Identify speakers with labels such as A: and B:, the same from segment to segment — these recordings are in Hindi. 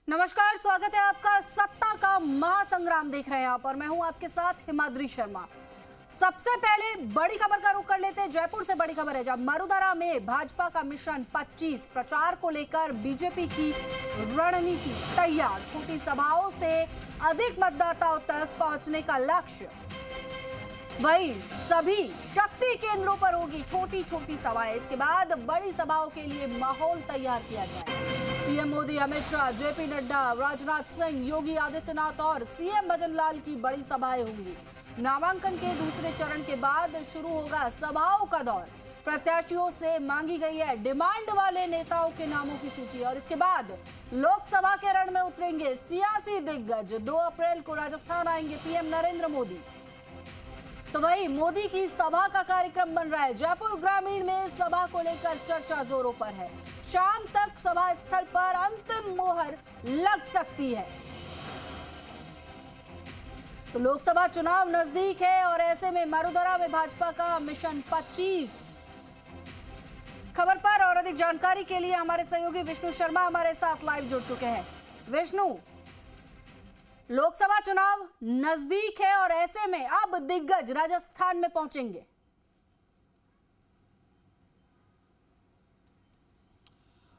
A: नमस्कार, स्वागत है आपका। सत्ता का महासंग्राम देख रहे हैं आप और मैं हूं आपके साथ हिमाद्री शर्मा। सबसे पहले बड़ी खबर का रुख कर लेते हैं। जयपुर से बड़ी खबर है, जब मरुधरा में भाजपा का मिशन 25 प्रचार को लेकर बीजेपी की रणनीति तैयार। छोटी सभाओं से अधिक मतदाताओं तक पहुंचने का लक्ष्य। वही सभी शक्ति केंद्रों पर होगी छोटी छोटी सभाएं। इसके बाद बड़ी सभाओं के लिए माहौल तैयार किया जाए। पीएम मोदी, अमित शाह, जेपी नड्डा, राजनाथ सिंह, योगी आदित्यनाथ और सीएम भजनलाल की बड़ी सभाएं होंगी। नामांकन के दूसरे चरण के बाद शुरू होगा सभाओं का दौर। प्रत्याशियों से मांगी गई है डिमांड वाले नेताओं के नामों की सूची और इसके बाद लोकसभा के रण में उतरेंगे सियासी दिग्गज। 2 अप्रैल को राजस्थान आएंगे पीएम नरेंद्र मोदी। तो वही मोदी की सभा का कार्यक्रम बन रहा है। जयपुर ग्रामीण में सभा को लेकर चर्चा जोरों पर है। शाम तक सभा स्थल पर अंतिम मोहर लग सकती है। तो लोकसभा चुनाव नजदीक है और ऐसे में मरुधरा में भाजपा का मिशन 25। खबर पर और अधिक जानकारी के लिए हमारे सहयोगी विष्णु शर्मा हमारे साथ लाइव जुड़ चुके हैं। विष्णु, लोकसभा चुनाव नजदीक है और ऐसे में अब दिग्गज राजस्थान में पहुंचेंगे।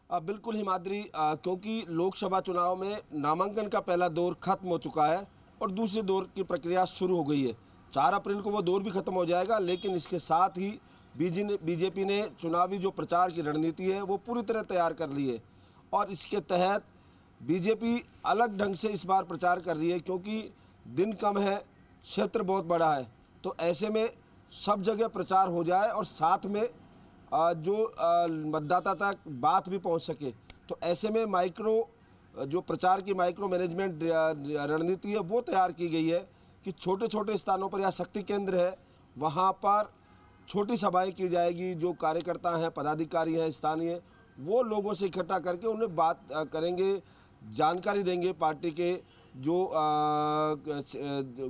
B: बिल्कुल हिमाद्री, क्योंकि लोकसभा चुनाव में नामांकन का पहला दौर खत्म हो चुका है और दूसरे दौर की प्रक्रिया शुरू हो गई है। 4 अप्रैल को वो दौर भी खत्म हो जाएगा, लेकिन इसके साथ ही बीजेपी ने चुनावी जो प्रचार की रणनीति है वो पूरी तरह तैयार कर ली है और इसके तहत बीजेपी अलग ढंग से इस बार प्रचार कर रही है, क्योंकि दिन कम है, क्षेत्र बहुत बड़ा है। तो ऐसे में सब जगह प्रचार हो जाए और साथ में जो मतदाता तक बात भी पहुंच सके। तो ऐसे में जो प्रचार की माइक्रो मैनेजमेंट रणनीति है वो तैयार की गई है कि छोटे छोटे स्थानों पर या शक्ति केंद्र है वहां पर छोटी सभाएं की जाएगी। जो कार्यकर्ता हैं, पदाधिकारी हैं स्थानीय, वो लोगों से इकट्ठा करके उन्हें बात करेंगे, जानकारी देंगे पार्टी के जो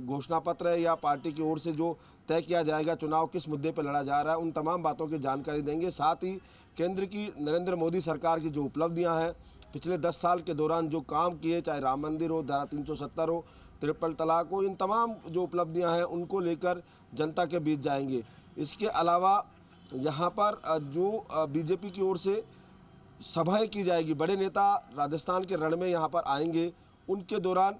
B: घोषणा पत्र है या पार्टी की ओर से जो तय किया जाएगा चुनाव किस मुद्दे पर लड़ा जा रहा है, उन तमाम बातों की जानकारी देंगे। साथ ही केंद्र की नरेंद्र मोदी सरकार की जो उपलब्धियां हैं, पिछले 10 साल के दौरान जो काम किए, चाहे राम मंदिर हो, धारा 370 हो, ट्रिपल तलाक हो, इन तमाम जो उपलब्धियां हैं उनको लेकर जनता के बीच जाएंगे। इसके अलावा यहाँ पर जो बीजेपी की ओर से सभाएं की जाएगी, बड़े नेता राजस्थान के रण में यहाँ पर आएंगे, उनके दौरान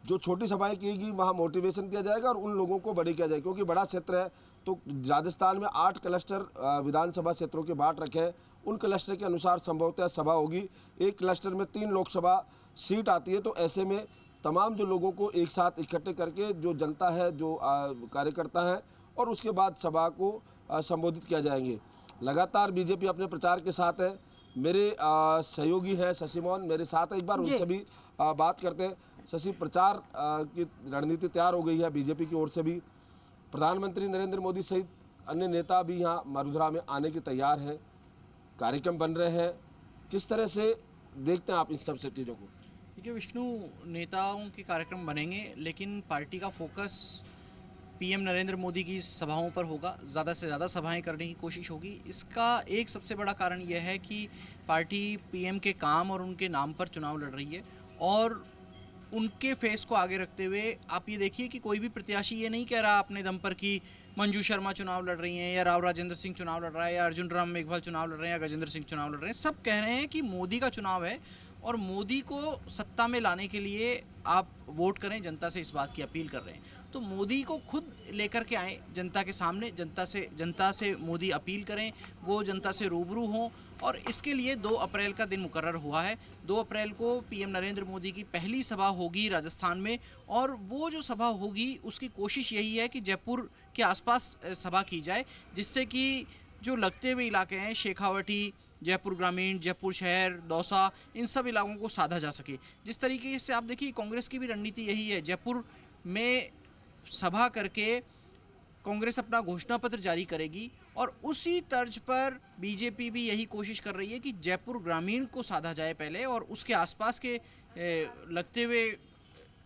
B: जो छोटी सभाएं की वहाँ मोटिवेशन किया जाएगा और उन लोगों को बड़ी किया जाएगा। क्योंकि बड़ा क्षेत्र है तो राजस्थान में 8 क्लस्टर विधानसभा क्षेत्रों के बांट रखे हैं। उन क्लस्टर के अनुसार संभवतः सभा होगी। एक क्लस्टर में 3 लोकसभा सीट आती है। तो ऐसे में तमाम जो लोगों को एक साथ इकट्ठे करके जो जनता है, जो कार्यकर्ता हैं, और उसके बाद सभा को संबोधित किया जाएंगे। लगातार बीजेपी अपने प्रचार के साथ है। मेरे सहयोगी हैं शशि मोहन मेरे साथ है, एक बार उनसे भी बात करते हैं। शशि, प्रचार की रणनीति तैयार हो गई है बीजेपी की ओर से भी। प्रधानमंत्री नरेंद्र मोदी सहित अन्य नेता भी यहाँ मरुधरा में आने के तैयार हैं, कार्यक्रम बन रहे हैं। किस तरह से देखते हैं आप इन सब चीज़ों को?
C: देखिए विष्णु, नेताओं के कार्यक्रम बनेंगे, लेकिन पार्टी का फोकस पीएम नरेंद्र मोदी की सभाओं पर होगा। ज़्यादा से ज़्यादा सभाएं करने की कोशिश होगी। इसका एक सबसे बड़ा कारण यह है कि पार्टी पीएम के काम और उनके नाम पर चुनाव लड़ रही है और उनके फेस को आगे रखते हुए आप ये देखिए कि कोई भी प्रत्याशी ये नहीं कह रहा अपने दम पर कि मंजू शर्मा चुनाव लड़ रही हैं या राव राजेंद्र सिंह चुनाव लड़ रहा है या अर्जुन राम मेघवाल चुनाव लड़ रहे हैं या गजेंद्र सिंह चुनाव लड़ रहे हैं। सब कह रहे हैं कि मोदी का चुनाव है और मोदी को सत्ता में लाने के लिए आप वोट करें, जनता से इस बात की अपील कर रहे हैं। तो मोदी को खुद लेकर के आए जनता के सामने, जनता से मोदी अपील करें, वो जनता से रूबरू हों और इसके लिए 2 अप्रैल का दिन मुकर्रर हुआ है। 2 अप्रैल को पीएम नरेंद्र मोदी की पहली सभा होगी राजस्थान में और वो जो सभा होगी उसकी कोशिश यही है कि जयपुर के आसपास सभा की जाए, जिससे कि जो लगते हुए इलाके हैं, शेखावटी, जयपुर ग्रामीण, जयपुर शहर, दौसा, इन सब इलाकों को साधा जा सके। जिस तरीके से आप देखिए कांग्रेस की भी रणनीति यही है। जयपुर में सभा करके कांग्रेस अपना घोषणा पत्र जारी करेगी और उसी तर्ज पर बीजेपी भी यही कोशिश कर रही है कि जयपुर ग्रामीण को साधा जाए पहले और उसके आसपास के लगते हुए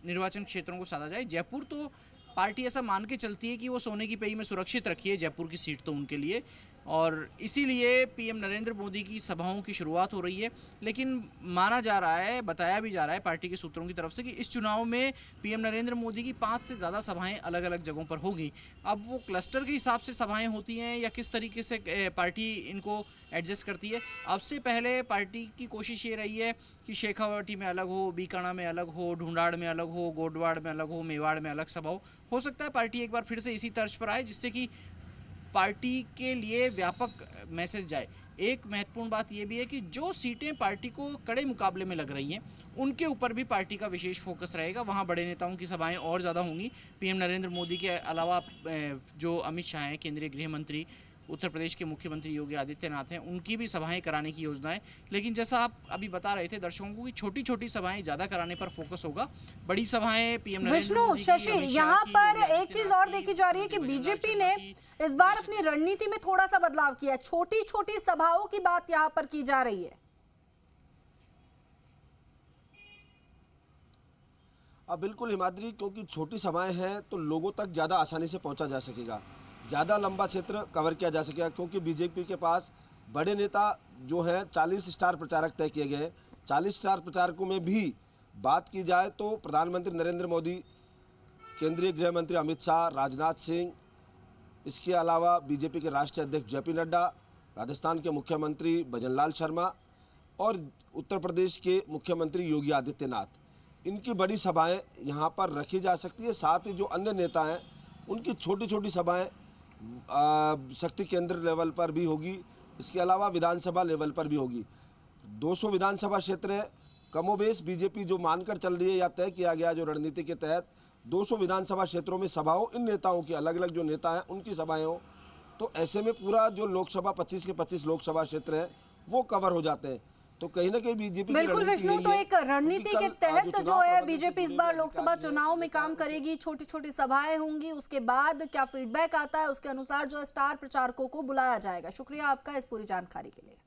C: निर्वाचन क्षेत्रों को साधा जाए। जयपुर तो पार्टी ऐसा मान के चलती है कि वो सोने की पई में सुरक्षित रखी है जयपुर की सीट तो उनके लिए, और इसीलिए पीएम नरेंद्र मोदी की सभाओं की शुरुआत हो रही है। लेकिन माना जा रहा है, बताया भी जा रहा है पार्टी के सूत्रों की तरफ से कि इस चुनाव में पीएम नरेंद्र मोदी की 5 से ज़्यादा सभाएं अलग अलग जगहों पर होगी। अब वो क्लस्टर के हिसाब से सभाएं होती हैं या किस तरीके से पार्टी इनको एडजस्ट करती है। अब से पहले पार्टी की कोशिश ये रही है कि शेखावाटी में अलग हो, बीकाणा में अलग हो, ढूंढाड़ में अलग हो, गोडवाड़ में अलग हो, मेवाड़ में अलग सभा हो सकता है पार्टी एक बार फिर से इसी तर्ज पर आए जिससे कि पार्टी के लिए व्यापक मैसेज जाए। एक महत्वपूर्ण बात यह भी है कि जो सीटें पार्टी को कड़े मुकाबले में लग रही हैं उनके ऊपर भी पार्टी का विशेष फोकस रहेगा। वहाँ बड़े नेताओं की सभाएं और ज़्यादा होंगी। पीएम नरेंद्र मोदी के अलावा जो अमित शाह हैं, केंद्रीय गृह मंत्री, उत्तर प्रदेश के मुख्यमंत्री योगी आदित्यनाथ हैं, उनकी भी सभाएं कराने की योजना है। लेकिन जैसा आप अभी बता रहे थे दर्शकों को कि छोटी छोटी सभाएं ज़्यादा कराने पर फोकस होगा। बड़ी सभाएं पीएम नरेंद्र
A: विष्णु,
C: मोदी की,
A: शशि,
C: अमित शाह
A: यहाँ
C: की,
A: पर
C: योगी
A: एक चीज और
C: आदित्यनाथ
A: देखी जा रही है कि
C: की,
A: बीजेपी ने इस बार अपनी रणनीति में थोड़ा सा बदलाव किया। छोटी छोटी सभाओं की बात यहाँ पर की जा रही है।
B: अब बिल्कुल हिमाद्री, क्योंकि छोटी सभाएं हैं तो लोगों तक ज़्यादा आसानी से पहुंचा जा सकेगा, ज़्यादा लंबा क्षेत्र कवर किया जा सकेगा। क्योंकि बीजेपी के पास बड़े नेता जो हैं 40 स्टार प्रचारक तय किए गए हैं। 40 स्टार प्रचारकों में भी बात की जाए तो प्रधानमंत्री नरेंद्र मोदी, केंद्रीय गृह मंत्री अमित शाह, राजनाथ सिंह, इसके अलावा बीजेपी के राष्ट्रीय अध्यक्ष जेपी नड्डा, राजस्थान के मुख्यमंत्री भजनलाल शर्मा और उत्तर प्रदेश के मुख्यमंत्री योगी आदित्यनाथ, इनकी बड़ी सभाएं यहाँ पर रखी जा सकती है। साथ ही जो अन्य नेता हैं उनकी छोटी छोटी सभाएं शक्ति केंद्र लेवल पर भी होगी, इसके अलावा विधानसभा लेवल पर भी होगी। 200 विधानसभा क्षेत्र है, कमोबेश बीजेपी जो मानकर चल रही है या तय किया गया जो रणनीति के तहत 200 विधानसभा क्षेत्रों में सभा हो, इन नेताओं की अलग अलग जो नेता हैं उनकी सभाएं हो, तो ऐसे में पूरा जो लोकसभा 25 के 25 लोकसभा क्षेत्र हैं वो कवर हो जाते हैं। तो कहीं ना कहीं बीजेपी
A: बिल्कुल विष्णु, तो एक रणनीति के तहत जो है बीजेपी इस बार लोकसभा चुनाव में काम करेगी, छोटी छोटी सभाएं होंगी, उसके बाद क्या फीडबैक आता है उसके अनुसार जो है स्टार प्रचारकों को बुलाया जाएगा। शुक्रिया आपका इस पूरी जानकारी के लिए।